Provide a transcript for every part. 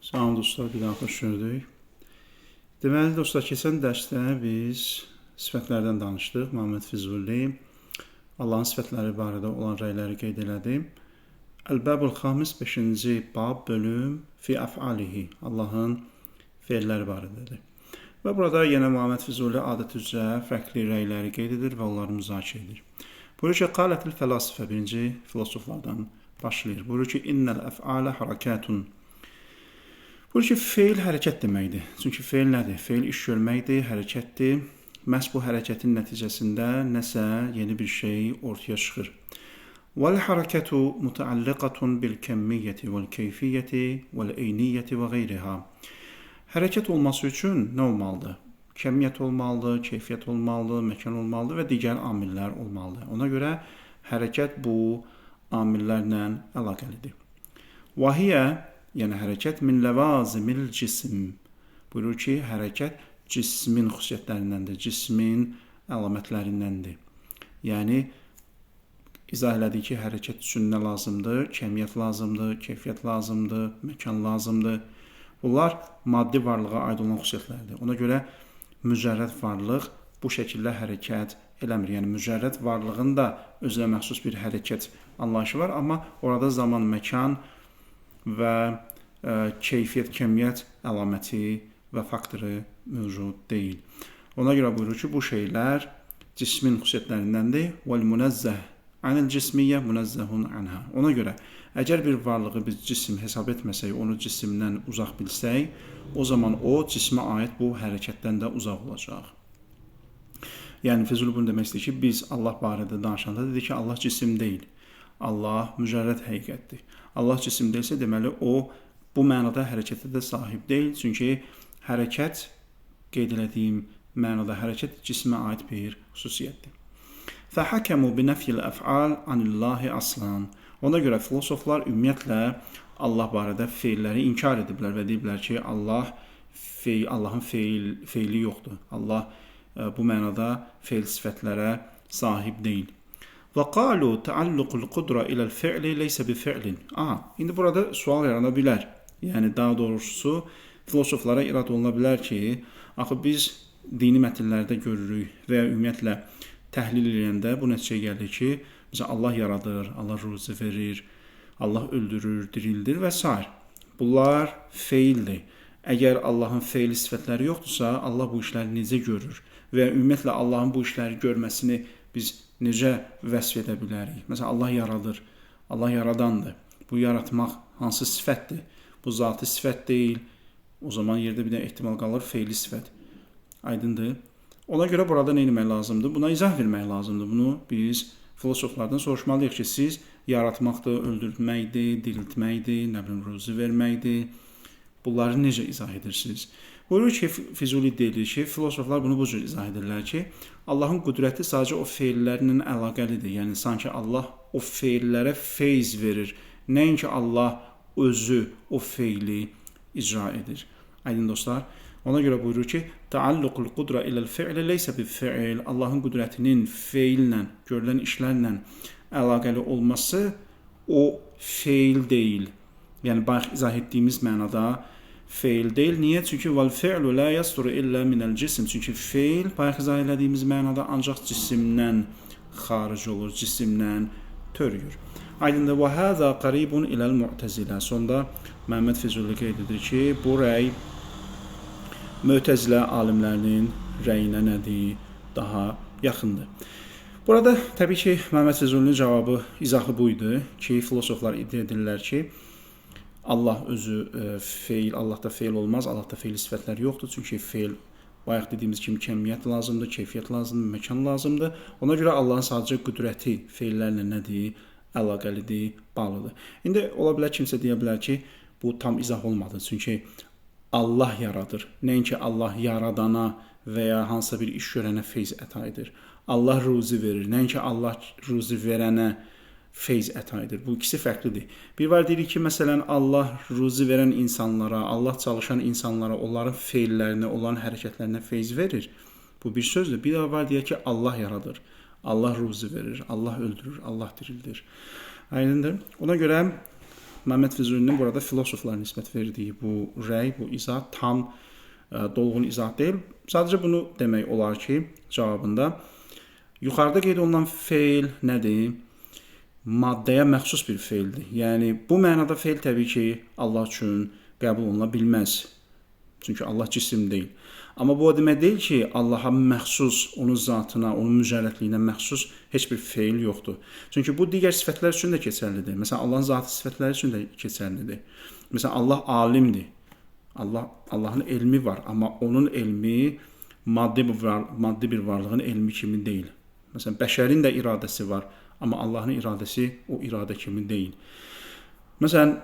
Salam dostlar, bir daha xoş gördük. Deməli dostlar, keçən dərsdə biz sifətlərdən danışdıq. Muhammed Füzuli Allahın sifətləri barədə olan rəyləri qeyd elədi. Əl-Bəbul Xamis 5-ci bab bölüm fi əf'alihi, Allahın feilləri barədədir. Və burada yenə Muhammed Füzuli adət üzrə fərqli rəyləri qeyd edir və onları müzakirə edir. Buyurur ki, qalətil fəlasifə, birinci filosoflardan başlayır. Buyurur ki, innəl əf'alə harakətun. Buyurur ki, feil hərəkət deməkdir. Çünki feil nədir? Feil iş görməkdir, hərəkətdir. Məhz bu hərəkətin nəticəsində nəsə yeni bir şey ortaya çıxır. Vəl-hərəkətu mütəalliqatun bil-kəmmiyyəti vəl-keyfiyyəti vəl-eyniyyəti və qeyriha. Hərəkət olması üçün nə olmalıdır? Kəmiyyət olmalıdır, keyfiyyət olmalıdır, məkan olmalıdır və digər amillər olmalıdır. Ona görə hərəkət bu amillərlə əlaqəlidir. Vahiyyə, yəni hərəkət min ləvazimil cism. Buyurur ki, hərəkət cismin xüsusiyyətlərindəndir, cismin əlamətlərindəndir. Yəni, izah elədik ki, hərəkət üçün nə lazımdır? Kəmiyyət lazımdır, keyfiyyət lazımdır, məkan lazımdır. Bunlar maddi varlığa aid olan xüsusiyyətlərdir. Ona görə mücərrəd varlıq bu şəkildə hərəkət eləmir. Yəni, mücərrəd varlığın da özünə məxsus bir hərəkət anlayışı var, amma orada zaman, məkan və keyfiyyət, kəmiyyət əlaməti və faktoru mövcud deyil. Ona görə buyurur ki, bu şeylər cismin xüsusiyyətlərindəndir. وَالْمُنَزَّهِ عَنِ الْجِسْمِيَّ مُنَزَّهٌ عَنْهَا. Ona görə, əgər bir varlığı biz cisim hesab etməsək, onu cisimdən uzaq bilsək, o zaman o cismə aid bu hərəkətdən də uzaq olacaq. Yəni, Füzuli bunu demək istəyir ki, biz Allah barədə danışanda dedik ki, Allah cisim deyil. Allah mücərrəd həqiqətdir. Allah cisim deyilsə, deməli, o bu mənada hərəkətə də sahib deyil. Çünki hərəkət, qeyd elədiyim mənada hərəkət cismə aid bir xüsusiyyətdir. فَحَكَمُوا بِنَفْيِ الْأَفْعَالِ عَنِ اللّٰهِ أَصْلًا. Ona görə filosoflar ümumiyyətlə Allah barədə feilləri inkar ediblər və deyiblər ki, Allahın feili yoxdur. Allah bu mənada feil sifətlərə sahib deyil. وَقَالُوا تَعَلُّقُ الْقُدْرَ إِلَى الْفِعْلِ لَيْسَ بِفِعْلٍ. İndi burada sual yarana bilər. Yəni, daha doğrusu, filosoflara irad oluna bilər ki, axı biz dini mətnlərdə görürük və ya ümumiyyətlə təhlil edəndə bu nəticəyə gəlir ki, məsələn, Allah yaradır, Allah ruzi verir, Allah öldürür, dirildir və s. Bunlar feildir. Əgər Allahın feili sifətləri yoxdursa, Allah bu işləri necə görür və ya ümumiyyətlə Allahın bu işləri görməsini biz necə vəsf edə bilərik? Məsələn, Allah yaradır, Allah yaradandır. Bu yaratmaq hansı sifətdir? Bu zati sifət deyil. O zaman yerdə bir də ehtimal qalır, feili sifət. Aydındır. Ona görə burada nə etmək lazımdır? Buna izah vermək lazımdır. Bunu biz filosoflardan soruşmalıyıq ki, siz yaratmaqdır, öldürməkdir, diriltməkdir, nə bilim, ruzi verməkdir. Bunları necə izah edirsiniz? Buyurur ki, Füzuli deyilir ki, filosoflar bunu bu cür izah edirlər ki, Allahın qüdrəti sadəcə o feillərlə əlaqəlidir. Yəni, sanki Allah o feillərə feyz verir. Nəinki Allah özü o feili icra edir. Aydın dostlar, ona görə buyurur ki, Təalluqul qudra iləl fi'li leysə bi fi'il. Allahın qüdrətinin feillə, görülən işlərlə əlaqəli olması o feil deyil. Yəni, bayaq izah etdiyimiz mənada feil deyil. Niyə? Çünki vel fi'lu la yasduru illa minel cism. Çünki feil bayaq izah etdiyimiz mənada ancaq cisimdən xaric olur, cisimdən törüyür. Aydındır. Və həzə qaribun iləl mu'təzilə. Sonda Muhammed Füzuli qeyd edir ki, bu rəy Mu'təzilə alimlərinin rəyinə nədir? Daha yaxındır. Burada təbii ki, Muhammed Füzulinin cavabı, izahı buydu ki, filosoflar iddia edirlər ki, Allah özü feil, Allahda feil olmaz, Allahda feil sifətləri yoxdur. Çünki feil, bayaq dediyimiz kimi, kəmiyyət lazımdır, keyfiyyət lazımdır, məkan lazımdır. Ona görə Allahın sadəcə qüdrəti feillərlə nədir? Əlaqəlidir, bağlıdır. İndi ola bilər kimsə deyə bilər ki, bu tam izah olmadı. Çünki Allah yaradır. Nəinki Allah yaradana və ya hansısa bir iş görənə feyz əta edir. Allah ruzi verir. Nəinki Allah ruzi verənə feyz əta edir. Bu ikisi fərqlidir. Bir var deyirik ki, məsələn, Allah ruzi verən insanlara, Allah çalışan insanlara, onların feillərinə, onların hərəkətlərinə feyz verir. Bu bir sözdür. Bir var deyək ki, Allah yaradır. Allah ruzi verir, Allah öldürür, Allah dirildir. Aydındır. Ona görə Məhəmməd Füzulinin burada filosoflara nisbət verdiyi bu rəy, bu izah tam dolğun izah deyil. Sadəcə bunu demək olar ki, cavabında yuxarıda qeyd olunan feil nədir? Maddəyə məxsus bir feildir. Yəni bu mənada feil təbii ki, Allah üçün qəbul oluna bilməz. Çünki Allah cisim deyil. Amma bu o demək deyil ki, Allaha məxsus, onun zatına, onun mücərrədliyinə məxsus heç bir feil yoxdur. Çünki bu digər sifətlər üçün də keçərlidir. Məsələn, Allahın zatı sifətləri üçün də keçərlidir. Məsələn, Allah alimdir. Allahın elmi var, amma onun elmi maddi bir varlığın elmi kimi deyil. Məsələn, bəşərin də iradəsi var, amma Allahın iradəsi o iradə kimi deyil. Məsələn,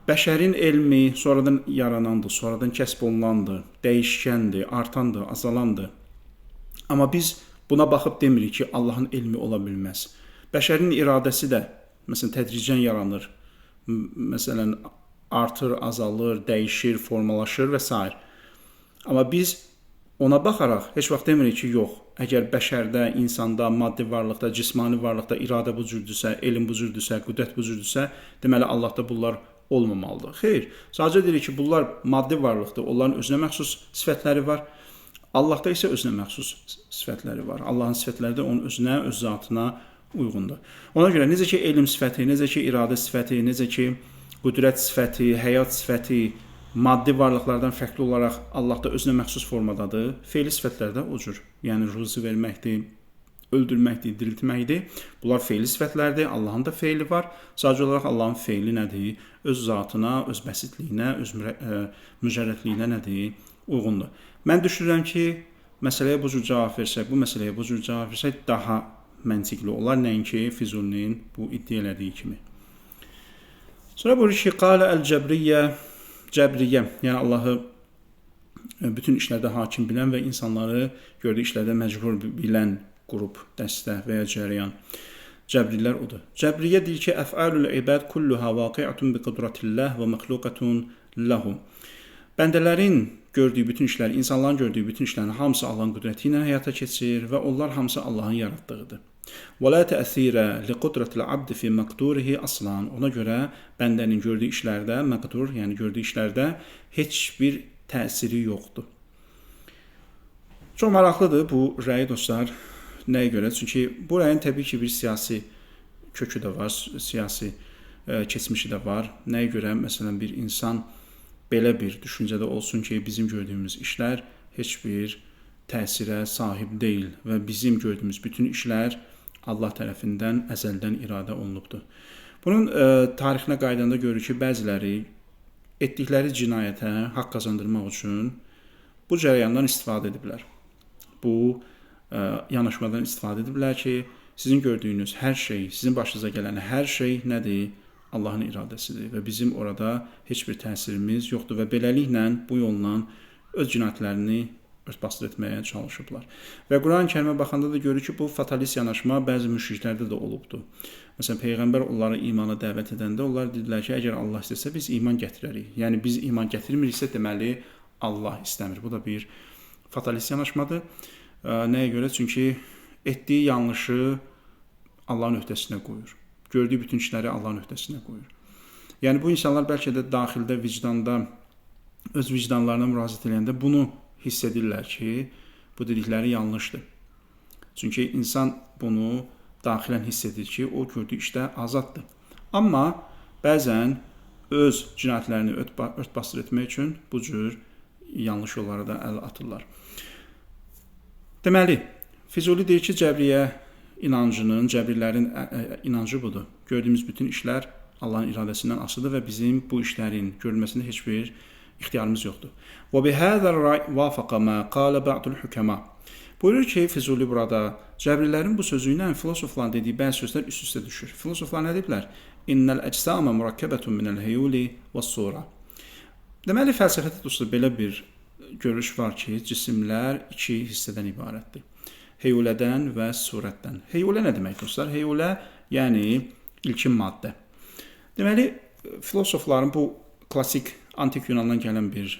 bəşərin elmi sonradan yaranandır, sonradan kəsb olunandır, dəyişkəndir, artandır, azalandır. Amma biz buna baxıb demirik ki, Allahın elmi ola bilməz. Bəşərin iradəsi də, məsələn, tədricən yaranır. Məsələn, artır, azalır, dəyişir, formalaşır və s. Amma biz ona baxaraq heç vaxt demirik ki, yox, əgər bəşərdə, insanda, maddi varlıqda, cismani varlıqda iradə bu cürdürsə, elm bu cürdürsə, qüdrət bu cürdürsə, deməli Allahda bunlar olmamalıdır. Xeyr, sadəcə deyirik ki, bunlar maddi varlıqdır, onların özünə məxsus sifətləri var. Allahda isə özünə məxsus sifətləri var. Allahın sifətləri də onun özünə, öz zatına uyğundur. Ona görə necə ki, elm sifəti, necə ki, iradə sifəti, necə ki, qüdrət sifəti, həyat sifəti maddi varlıqlardan fərqli olaraq Allahda özünə məxsus formadadır. Feili sifətlər də o cür. Yəni, rızı verməkdir, öldürməkdir, diriltməkdir. Bunlar feili sifətlərdir. Allahın da feili var. Sadəcə olaraq Allahın feili nədir? Öz zatına, öz bəsitliyinə, öz mücərrədliyinə nədir? Uyğundur. Mən düşünürəm ki, məsələyə bu cür cavab versək, bu məsələyə bu cür cavab versək daha məntiqli olar, nəinki Füzulinin bu iddia elədiyi kimi. Sonra buyurur ki, qalə əl-cəbriyyə, cəbriyyə, yəni Allahı bütün işlərdə hakim bilən və insanları gördüyü işlərdə məcbur bilən qrup, dəstə və ya cəryan. Cəbrilər odur. Cəbriyyə deyir ki, əf'alul ibad kulluha vaqi'atun bi qudratillah və məxluqatun lahu. Bəndələrin gördüyü bütün işlər, insanların gördüyü bütün işlərin hamısı Allahın qüdrəti ilə həyata keçir və onlar hamısı Allahın yaratdığıdır. وَلَا تَأْثِيرَ لِقُدْرَةِ الْعَبْدِ فِي مَقْدُورِهِ أَصْلًا. Ona görə bəndənin gördüyü işlərdə, məqdur, yəni gördüyü işlərdə heç bir təsiri yoxdur. Çox maraqlıdır bu rəy dostlar. Nəyə görə? Çünki bu rəyin təbii ki, bir siyasi kökü də var, siyasi keçmişi də var. Nəyə görə? Məsələn, bir insan belə bir düşüncədə olsun ki, bizim gördüyümüz işlər heç bir təsirə sahib deyil və bizim gördüyümüz bütün işlər Allah tərəfindən əzəldən iradə olunubdur. Bunun tarixinə qaydanda görürük ki, bəziləri etdikləri cinayətə haqq qazandırmaq üçün bu cərəyandan istifadə ediblər. Bu yanaşmadan istifadə ediblər ki, sizin gördüyünüz hər şey, sizin başınıza gələn hər şey nədir? Allahın iradəsidir və bizim orada heç bir təsirimiz yoxdur və beləliklə bu yolla öz cinayətlərini örtbasdır etməyə çalışıblar. Və Quran-Kərimə baxanda da görürük ki, bu fatalist yanaşma bəzi müşriklərdə də olubdur. Məsələn, Peyğəmbər onları imana dəvət edəndə onlar dedilər ki, əgər Allah istəsə biz iman gətirərik. Yəni biz iman gətirmiriksə deməli Allah istəmir. Bu da bir fatalist yanaşmadır. Nəyə görə? Çünki etdiyi yanlışı Allahın öhdəsinə qoyur. Gördüyü bütün işləri Allahın öhdəsinə qoyur. Yəni bu insanlar bəlkə də daxildə, vicdanda, öz vicdanlarına müraciət edəndə bunu hiss edirlər ki, bu dedikləri yanlışdır. Çünki insan bunu daxilən hiss edir ki, o gördüyü işdə azaddır. Amma bəzən öz cinayətlərini örtbasdır etmək üçün bu cür yanlış yollara da əl atırlar. Deməli, Füzuli deyir ki, Cəbriyyə inancının, Cəbrilərin inancı budur. Gördüyümüz bütün işlər Allahın iradəsindən asılıdır və bizim bu işlərin görülməsində heç bir ixtiyarımız yoxdur. وَبِهَذَا الرَّأْيِ وَافَقَ مَا قَالَ بَعْضُ الْحُكَمَاءِ. Buyurur ki, Füzuli burada Cəbrilərin bu sözü ilə filosofların dediyi bəzi sözlər üst-üstə düşür. Filosoflar nə deyiblər? İnnəl əcsama murakkəbətun minəl heyuli və-sura. Deməli, fəlsəfədə dostlar belə bir görüş var ki, cisimlər iki hissədən ibarətdir. Heyulədən və surətdən. Heyulə nə demək dostlar? Heyulə, yəni ilkin maddə. Deməli, filosofların bu klassik antik Yunandan gələn bir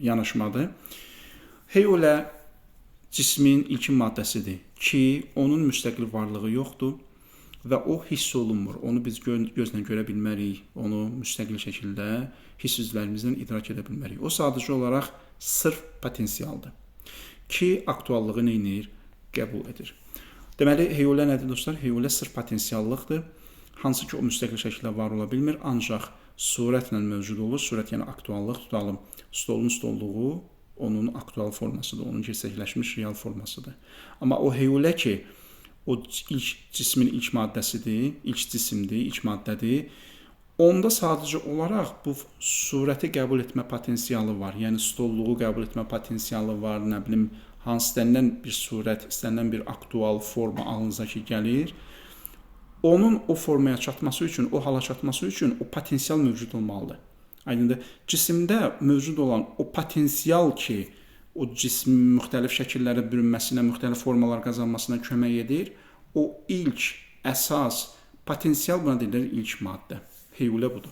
yanaşmadır. Heyulə cismin ilkin maddəsidir ki, onun müstəqil varlığı yoxdur. və o hiss olunmur. Onu biz gözlə görə bilmərik. Onu müstəqil şəkildə hiss üzvlərimizlə idrak edə bilmərik. O sadəcə olaraq sırf potensialdır ki, aktuallığı nə edir? Qəbul edir. Deməli, heyulə nədir dostlar? Heyulə sırf potensiallıqdır. Hansı ki, o müstəqil şəkildə var ola bilmir, ancaq surətlə mövcud olur. Surət yəni aktuallıq tutalım. Stolun stolluğu onun aktual formasıdır, onun gerçəkləşmiş real formasıdır. Amma o heyulə ki, o ilk cismin ilk maddəsidir, ilk cisimdir, ilk maddədir. Onda sadəcə olaraq bu surəti qəbul etmə potensialı var. Yəni stolluğu qəbul etmə potensialı var, nə bilim, hansı istənilən bir surət, istənilən bir aktual forma ağlınıza ki gəlir. Onun o formaya çatması üçün, o hala çatması üçün o potensial mövcud olmalıdır. Aydındır. Cisimdə mövcud olan o potensial ki, o cismin müxtəlif şəkillərə bürünməsinə, müxtəlif formalar qazanmasına kömək edir. O ilk, əsas, potensial buna deyilir ilk maddə. Heyulə budur.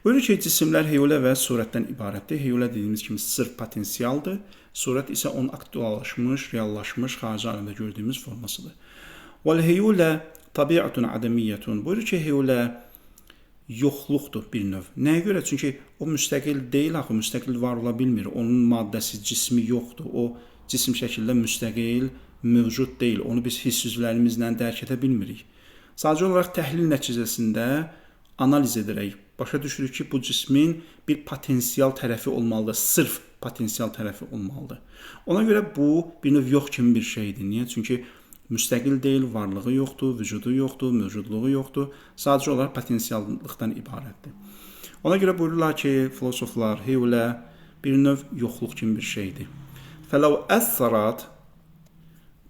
Böyle ki, cisimlər heyulə və surətdən ibarətdir. Heyulə dediyimiz kimi sırf potensialdır. Surət isə onun aktuallaşmış, reallaşmış, xarici aləmdə gördüyümüz formasıdır. Vəl-heyulə tabiatun adəmiyyətun. Buyurur ki, heyulə yoxluqdur bir növ. Nəyə görə? Çünki o müstəqil deyil, axı müstəqil var ola bilmir. Onun maddəsi, cismi yoxdur. O cisim şəkildə müstəqil mövcud deyil. Onu biz hiss üzvlərimizlə dərk edə bilmirik. Sadəcə olaraq təhlil nəticəsində analiz edərək başa düşürük ki, bu cismin bir potensial tərəfi olmalıdır. Sırf potensial tərəfi olmalıdır. Ona görə bu bir növ yox kimi bir şeydir. Niyə? Çünki müstəqil deyil, varlığı yoxdur, vücudu yoxdur, mövcudluğu yoxdur. Sadəcə olaraq potensiallıqdan ibarətdir. Ona görə buyururlar ki, filosoflar, heyulə bir növ yoxluq kimi bir şeydir. Fələv əssərat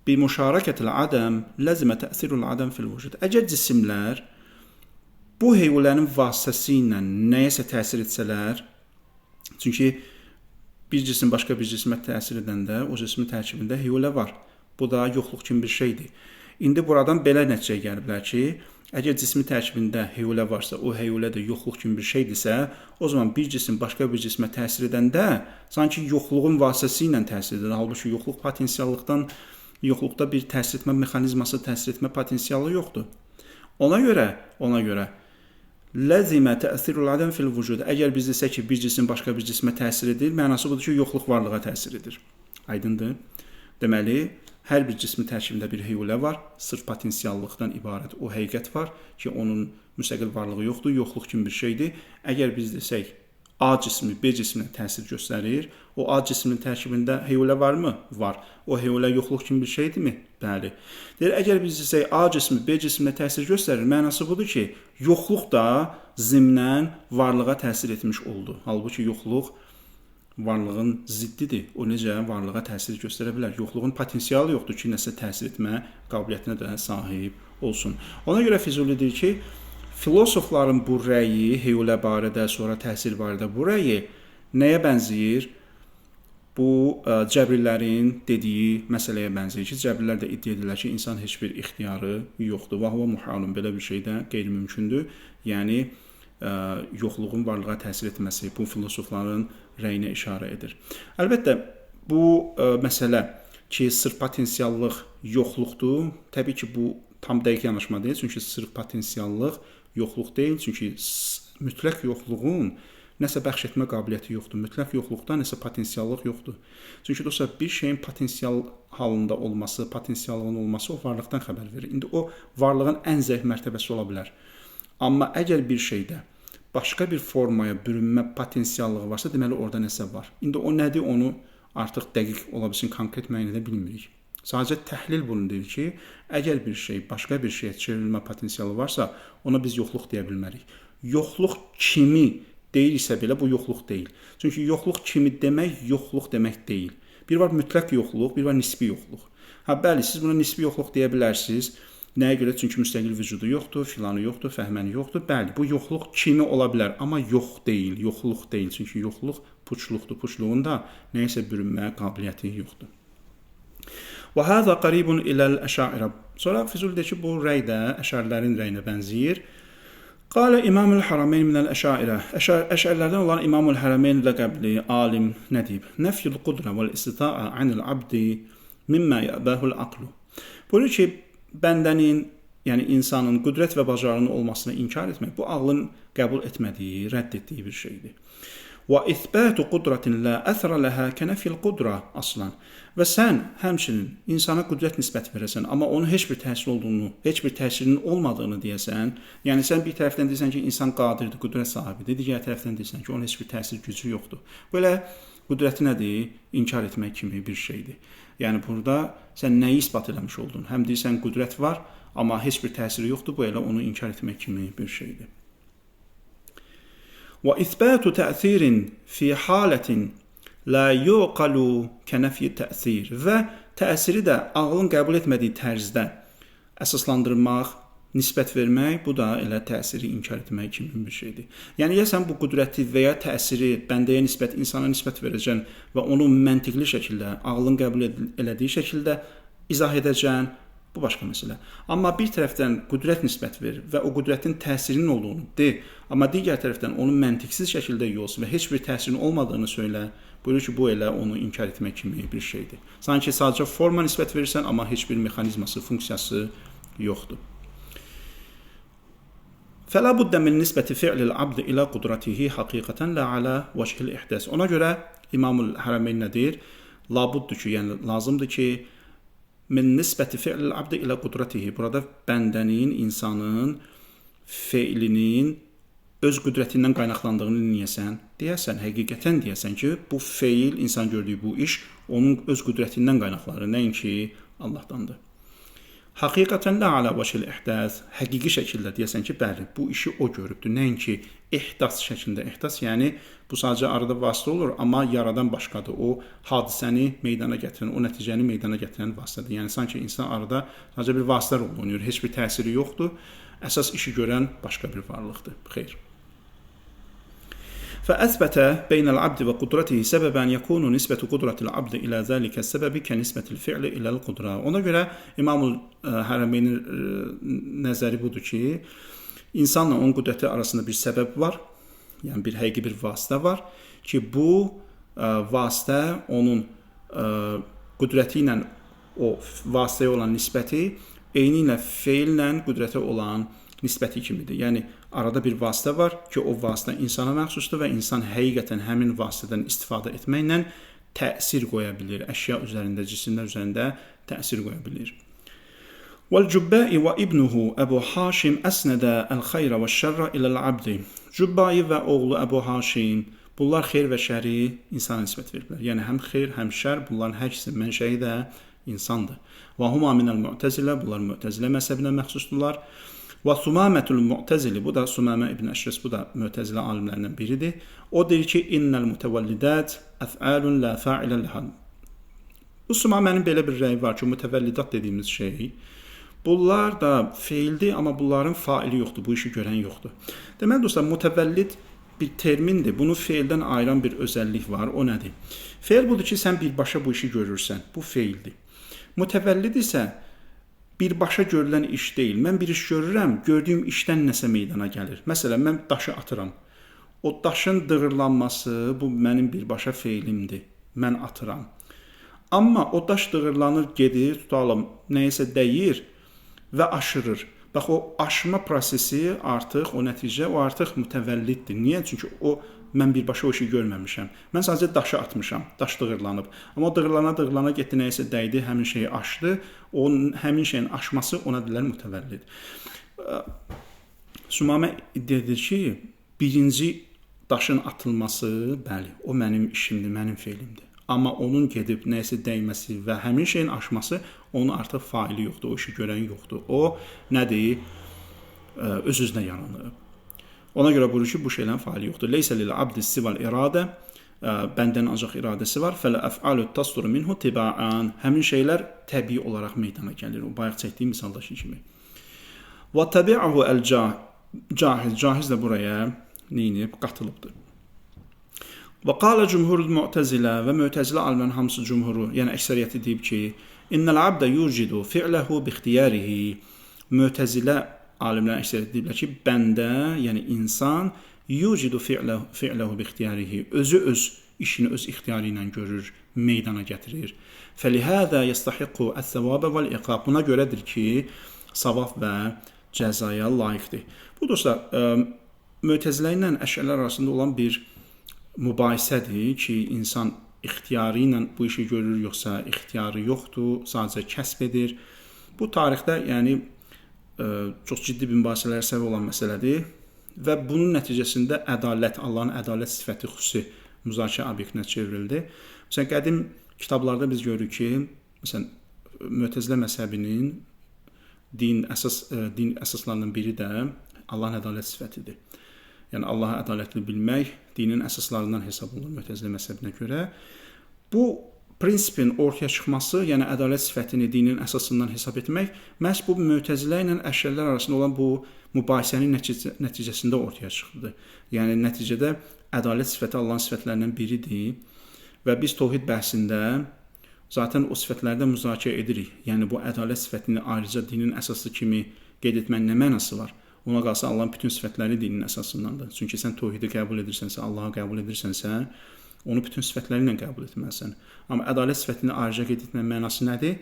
bimüşarəkətil ədəm ləzimə təsirul ədəm fil vücud. Əgər cisimlər bu heyulənin vasitəsilə nəyəsə təsir etsələr, çünki bir cisim başqa bir cismə təsir edəndə o cismin tərkibində heyulə var. Bu da yoxluq kimi bir şeydir. İndi buradan belə nəticəyə gəliblər ki, əgər cismin tərkibində heyulə varsa, o heyulə də yoxluq kimi bir şeydirsə, o zaman bir cisim başqa bir cismə təsir edəndə sanki yoxluğun vasitəsilə təsir edir. Halbuki yoxluq potensiallıqdan, yoxluqda bir təsir etmə mexanizması, təsir etmə potensialı yoxdur. Ona görə ləzimə təsirul ədəm fil vücud. Əgər biz desək ki, bir cisim başqa bir cismə təsir edir, mənası budur ki, yoxluq varlığa təsir edir. Aydındır? Deməli, hər bir cismin tərkibində bir heyulə var, sırf potensiallıqdan ibarət o həqiqət var ki, onun müstəqil varlığı yoxdur, yoxluq kimi bir şeydir. Əgər biz desək, A cismi B cisminə təsir göstərir, o A cisminin tərkibində heyulə varmı? Var. O heyulə yoxluq kimi bir şeydirmi? Bəli. Deyir, əgər biz desək, A cismi B cisminə təsir göstərir, mənası budur ki, yoxluq da zimnən varlığa təsir etmiş oldu. Halbuki yoxluq varlığın ziddidir. O necə varlığa təsir göstərə bilər? Yoxluğun potensialı yoxdur ki, nəsə təsir etmə qabiliyyətinə də sahib olsun. Ona görə Füzuli deyir ki, filosofların bu rəyi, heyulə barədə, sonra təsir barədə bu rəyi nəyə bənzəyir? Bu, cəbrillərin dediyi məsələyə bənzəyir ki, cəbrillər də iddia edirlər ki, insan heç bir ixtiyarı yoxdur. Və huvə muhalun, belə bir şey də qeyri-mümkündür. Yəni, yoxluğun varlığa təsir etməsi bu filosofların rəyinə işarə edir. Əlbəttə, bu məsələ ki, sırf potensiallıq yoxluqdur. Təbii ki, bu tam dəqiq yanaşma deyil. Çünki sırf potensiallıq yoxluq deyil. Çünki mütləq yoxluğun nəsə bəxş etmə qabiliyyəti yoxdur. Mütləq yoxluqda nəsə potensiallıq yoxdur. Çünki dostlar, bir şeyin potensial halında olması, potensiallığın olması o varlıqdan xəbər verir. İndi o varlığın ən zəif mərtəbəsi ola bilər. Amma əgər bir şeydə başqa bir formaya bürünmə potensiallığı varsa, deməli orada nəsə var. İndi o nədir, onu artıq dəqiq ola bilsin, konkret müəyyən edə bilmirik. Sadəcə təhlil bunu deyir ki, əgər bir şey başqa bir şeyə çevrilmə potensialı varsa, ona biz yoxluq deyə bilmərik. Yoxluq kimi deyilsə belə bu yoxluq deyil. Çünki yoxluq kimi demək yoxluq demək deyil. Bir var mütləq yoxluq, bir var nisbi yoxluq. Bəli, siz buna nisbi yoxluq deyə bilərsiniz. Nəyə görə? Çünki müstəqil vücudu yoxdur, filanı yoxdur, fəhməni yoxdur. Bəli, bu yoxluq kimi ola bilər, amma yox deyil, yoxluq deyil. Çünki yoxluq puçluqdur. Puçluğun da nəyəsə bürünmə qabiliyyəti yoxdur. Və həzə qaribun iləl-əşairə. Sonra Füzuli deyir ki, bu rəy də əşarilərin rəyinə bənzəyir. Qalə İmamul Harameyn minəl-əşairə. Əşarilərdən olan İmamul Harameyn ləqəbli alim nə deyib? Nəfyül qudrə vəl-istita'a anil abdi mimmə yəbəhul aqlu. Buyurur ki, bəndənin, yəni insanın qüdrət və bacarığının olmasını inkar etmək, bu ağlın qəbul etmədiyi, rədd etdiyi bir şeydir. Və isbatu qudratin la athra laha kanafil qudra aslan. Və sən həmçinin insana qüdrət nisbət verəsən, amma onun heç bir təsir olduğunu, heç bir təsirinin olmadığını deyəsən, yəni sən bir tərəfdən deyirsən ki, insan qadirdir, qüdrət sahibidir, digər tərəfdən deyirsən ki, onun heç bir təsir gücü yoxdur. Belə qüdrəti nədir? İnkar etmək kimi bir şeydir. Yəni burada sən nəyi isbat eləmiş oldun? Həm deyirsən qüdrət var, amma heç bir təsiri yoxdur, bu elə onu inkar etmək kimi bir şeydir. Və isbatu təsirin fi halətin la yuqalu kənəfi təsir və təsiri də ağlın qəbul etmədiyi tərzdə əsaslandırmaq, nisbət vermək, bu da elə təsiri inkar etmək kimi bir şeydir. Yəni ya sən bu qüdrəti və ya təsiri bəndəyə nisbət, insana nisbət verəcəksən və onu məntiqli şəkildə, ağlın qəbul elədiyi şəkildə izah edəcəksən, bu başqa məsələ. Amma bir tərəfdən qüdrət nisbət ver və o qüdrətin təsirinin olduğunu de, amma digər tərəfdən onu məntiqsiz şəkildə yoz və heç bir təsirin olmadığını söylə, buyurur ki, bu elə onu inkar etmək kimi bir şeydir. Sanki sadəcə forma nisbət verirsən, amma heç bir mexanizması, funksiyası yoxdur. فَلَا بُدَّ مِنْ نِسْبَةِ فِعْلِ الْعَبْدِ إِلَى قُدْرَتِهِ حَقِيقَةً لَا عَلَى وَجْهِ الْإِحْدَاثِ. Ona görə İmam-ül Hərəmeyn nə deyir? Labuddur ki, yəni lazımdır ki, min nisbəti fi'lil abdi ilə qudretihi. Burada bəndənin, insanın feilinin öz qüdrətindən qaynaqlandığını deyəsən, həqiqətən deyəsən ki, bu feil, insan gördüyü bu iş onun öz qüdrətindən qaynaqlanır, nəinki Allahdandır. Haqiqətən la ala vəşil ihdas, həqiqi şəkildə deyəsən ki, bəli, bu işi o görübdür, nəinki ihdas şəklində. İhdas yəni bu sadəcə arada vasitə olur, amma yaradan başqadır. O hadisəni meydana gətirən, o nəticəni meydana gətirən vasitədir. Yəni sanki insan arada sadəcə bir vasitə rol oynayır, heç bir təsiri yoxdur. Əsas işi görən başqa bir varlıqdır. Xeyr. فأثبت بين العبد وقدرته سببا يكون نسبة قدرة العبد إلى ذلك السبب كنسبة الفعل إلى القدرة. Ona görə İmam-ül Hərəmeynin nəzəri budur ki, insanla onun qüdrəti arasında bir səbəb var, yəni bir həqiqi bir vasitə var ki, bu vasitə onun qüdrəti ilə o vasitəyə olan nisbəti eyni ilə feillə qüdrətə olan nisbəti kimidir. Yəni arada bir vasitə var ki, o vasitə insana məxsusdur və insan həqiqətən həmin vasitədən istifadə etməklə təsir qoya bilir. Əşya üzərində, cisimlər üzərində təsir qoya bilir. وَالْجُبَّاءِ وَإِبْنُهُ أَبُو حَاشِمْ أَسْنَدَ الْخَيْرَ وَالشَّرَّ إِلَى الْعَبْدِ. Cübbai və oğlu Əbu Haşim, bunlar xeyr və şəri insana nisbət veriblər. Yəni həm xeyr, həm şər, bunların hər ikisi mənşəyi də insandır. وَهُمَا مِنَ الْمُعْتَزِلَةِ, bunlar Mu'təzilə məzhəbinə məxsusdurlar. Və Sumamətul Mu'təzili, bu da Sumamə ibn Əşrəs, bu da Mu'təzilə alimlərindən biridir. O deyir ki, innəl mutəvəllidat əf'alun la fa'ilə ləhə. Bu Sumamənin belə bir rəyi var ki, mütəvəllidat dediyimiz şey, bunlar da feildir, amma bunların faili yoxdur, bu işi görən yoxdur. Deməli dostlar, mütəvəllid bir termindir. Bunu feildən ayıran bir özəllik var. O nədir? Feil budur ki, sən birbaşa bu işi görürsən. Bu feildir. Mütəvəllid isə birbaşa görülən iş deyil. Mən bir iş görürəm, gördüyüm işdən nəsə meydana gəlir. Məsələn, mən daşı atıram. O daşın dığırlanması, bu mənim birbaşa feilimdir. Mən atıram. Amma o daş dığırlanır, gedir, tutalım, nəyəsə dəyir və aşırır. Bax, o aşma prosesi artıq, o nəticə, o artıq mütəvəlliddir. Niyə? Çünki mən birbaşa o işi görməmişəm. Mən sadəcə daşı atmışam, daş dığırlanıb. Amma o dığırlana getdi, nəyəsə dəydi, həmin şeyi aşdı. O həmin şeyin aşması ona deyirlər mütəvəllid. Sumamə iddia edir ki, birinci daşın atılması, bəli, o mənim işimdir, mənim feilimdir. Amma onun gedib nəyəsə dəyməsi və həmin şeyin aşması onun artıq faili yoxdur, o işi görən yoxdur. O nədir? Öz-özünə yanılır. Ona görə buyurur ki, bu şeylərin faili yoxdur. Leysə lil abdi sival iradə, bəndən ancaq iradəsi var. Fələ əf'alü tasduru minhu tiba'an. Həmin şeylər təbii olaraq meydana gəlir. O bayaq çəkdiyim misaldakı kimi. Və təbi'ahu əl-cahiz. Cahiz də buraya neyinib? Qatılıbdır. Və qalə cümhurul mu'təzilə və mü'təzilə alimlərin hamısı cümhuru, yəni əksəriyyəti deyib ki, innəl abdə yucidu fi'ləhu bixtiyarihi. Mü'təzilə alimlərin əksəriyyəti deyiblər ki, bəndə, yəni insan yucidu fi'ləhu bixtiyarihi, özü öz işini öz ixtiyarı ilə görür, meydana gətirir. Fəlihədə yəstəhiqqu əs-savabə vəl-iqab. Buna görədir ki, savab və cəzaya layiqdir. Bu dostlar, Mötəzilə ilə Əşərilər arasında olan bir mübahisədir ki, insan ixtiyarı ilə bu işi görür, yoxsa ixtiyarı yoxdur, sadəcə kəsb edir. Bu tarixdə, yəni çox ciddi bir mübahisələrə səbəb olan məsələdir və bunun nəticəsində ədalət, Allahın ədalət sifəti xüsusi müzakirə obyektinə çevrildi. Məsələn, qədim kitablarda biz görürük ki, məsələn, Mötəzilə məzhəbinin din əsaslarından biri də Allahın ədalət sifətidir. Yəni, Allahı ədalətli bilmək dinin əsaslarından hesab olunur Mötəzilə məzhəbinə görə. Bu prinsipin ortaya çıxması, yəni ədalət sifətini dinin əsasından hesab etmək, məhz bu Mötəzilə ilə Əşərilər arasında olan bu mübahisənin nəticəsində ortaya çıxdı. Yəni, nəticədə ədalət sifəti Allahın sifətlərindən biridir və biz təvhid bəhsində zaten o sifətlərdə müzakirə edirik. Yəni, bu ədalət sifətini ayrıca dinin əsası kimi qeyd etmənin nə mənası var? Ona qalsa Allahın bütün sifətləri dinin əsasındandır. Çünki sən təvhidi qəbul edirsənsə, Allahı qəbul edirsənsə, onu bütün sifətləri ilə qəbul etməlisən. Amma ədalət sifətini ayrıca qeyd etmənin mənası nədir?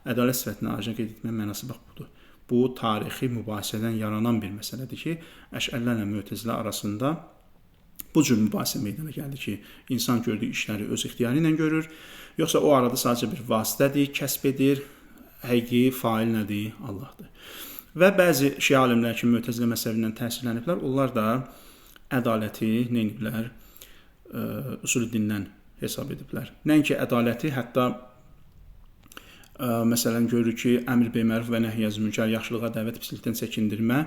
Ədalət sifətini ayrıca qeyd etmənin mənası bax budur. Bu, tarixi mübahisədən yaranan bir məsələdir ki, Əşərilərlə Mötəzilə arasında bu cür mübahisə meydana gəldi ki, insan gördüyü işləri öz ixtiyarı ilə görür, yoxsa o arada sadəcə bir vasitədir, kəsb edir, həqiqi fail nədir? Allahdır. Və bəzi şiə alimlər ki, Mötəzilə məzhəbindən təsirləniblər, onlar da ədaləti nə ediblər? Usul dindən hesab ediblər. Nəinki ədaləti, hətta məsələn görürük ki, əmr biməruf və nəhy əz münkər, yaxşılığa dəvət, pislikdən çəkindirmə,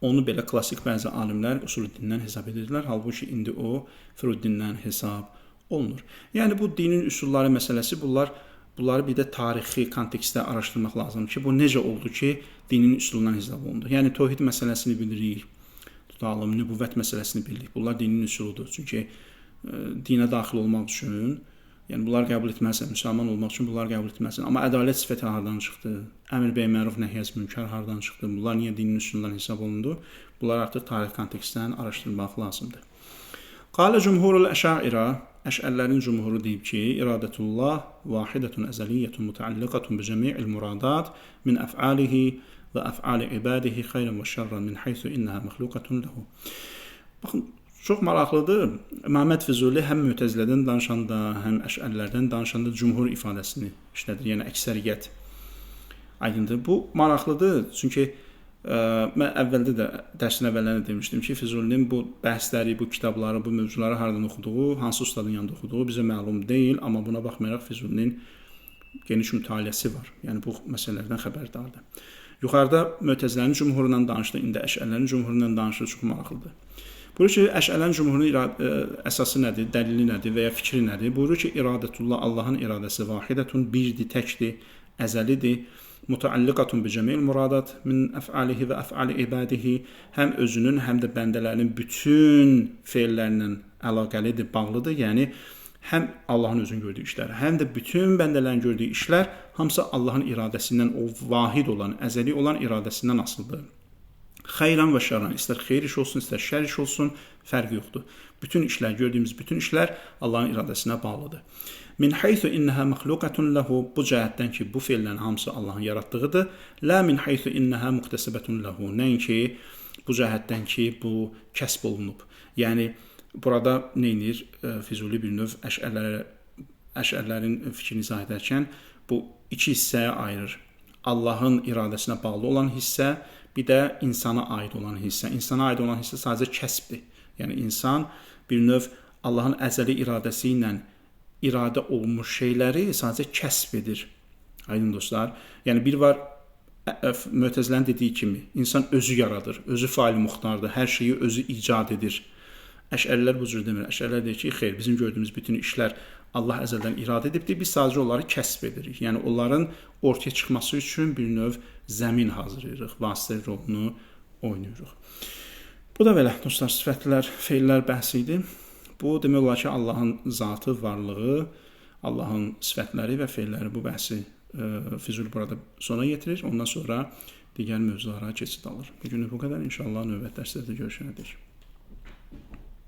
onu belə klassik bəzi alimlər usul dindən hesab edirlər. Halbuki indi o furud dindən hesab olunur. Yəni bu dinin üsulları məsələsi, bunları bir də tarixi kontekstdə araşdırmaq lazımdır ki, bu necə oldu ki, dinin üsulundan hesab olundu. Yəni təvhid məsələsini bilirik, tutalım, nübüvvət məsələsini bilirik. Bunlar dinin üsuludur. Çünki dinə daxil olmaq üçün, yəni bunlar qəbul etməlisən, müsəlman olmaq üçün bunlar qəbul etməlisən. Amma ədalət sifəti hardan çıxdı? Əmr biməruf, nəhy əz münkər hardan çıxdı? Bunlar niyə dinin üsulundan hesab olundu? Bunlar artıq tarix kontekstdən araşdırmaq lazımdır. Qalə cümhurul əşairə, Əşərlərin cümhuru deyib ki, iradətullah vahidətun əzəliyyətun mütəalliqətun bi cəmi'il muradat min əf'alihi və əf'ali ibadihi xeyrən və şərrən min haythu innəhə məxluqətun ləhu. Baxın, çox maraqlıdır. Məhəmməd Füzuli həm Mötəzilədən danışanda, həm Əşərlərdən danışanda cümhur ifadəsini işlədir, yəni əksəriyyət. Aydındır. Bu maraqlıdır, çünki mən əvvəldə də dərsin əvvəllərində demişdim ki, Füzulinin bu bəhsləri, bu kitabları, bu mövzuları haradan oxuduğu, hansı ustadın yanında oxuduğu bizə məlum deyil, amma buna baxmayaraq Füzulinin geniş mütaliəsi var. Yəni bu məsələlərdən xəbərdardır. Yuxarıda Mötəzilənin cümhurundan danışdı, indi Əşərlərin cümhurundan danışdı, çox maraqlıdır. Buyurur ki, Əşərlərin cümhurunun əsası nədir, dəlili nədir və ya fikri nədir? Buyurur ki, iradətullah, Allahın iradəsi vahidətun, birdir, təkdir, əzəlidir. Mütəalliqatun bi cəmi'il muradat min əf'alihi və əf'ali ibadihi, həm özünün, həm də bəndələrinin bütün feillərlə əlaqəlidir, bağlıdır. Yəni, həm Allahın özünün gördüyü işlər, həm də bütün bəndələrin gördüyü işlər hamısı Allahın iradəsindən, o vahid olan, əzəli olan iradəsindən asılıdır. Xeyrən və şərrən, istər xeyr iş olsun, istər şər iş olsun, fərqi yoxdur. Bütün işlər, gördüyümüz bütün işlər Allahın iradəsinə bağlıdır. Min haythu innəhə məxluqətun ləhu, bu cəhətdən ki, bu feillərin hamısı Allahın yaratdığıdır. Lə min haythu innəhə muktəsəbətun ləhu, nəinki bu cəhətdən ki, bu kəsb olunub. Yəni, burada neynir? Füzuli bir növ Əşərlərin fikrini izah edərkən bu iki hissəyə ayırır. Allahın iradəsinə bağlı olan hissə, bir də insana aid olan hissə. İnsana aid olan hissə sadəcə kəsbdir. Yəni, insan bir növ Allahın əzəli iradəsi ilə iradə olmuş şeyləri sadəcə kəsb edir. Aydın dostlar. Yəni, bir var, Mötəzilənin dediyi kimi, insan özü yaradır, özü faili muxtardır, hər şeyi özü icad edir. Əşərilər bu cür demir. Əşərilər deyir ki, xeyr, bizim gördüyümüz bütün işlər Allah əzəldən iradə edibdir, biz sadəcə onları kəsb edirik. Yəni, onların ortaya çıxması üçün bir növ zəmin hazırlayırıq, vasitə rolunu oynayırıq. Bu da belə, dostlar, sifətlər, feillər bəhsi idi. Bu, demək olar ki, Allahın zatı, varlığı, Allahın sifətləri və feilləri bu bəhsi Füzuli burada sona yetirir. Ondan sonra digər mövzulara keçid alır. Bugünlük bu qədər. İnşallah növbət dərslərdə görüşənədək.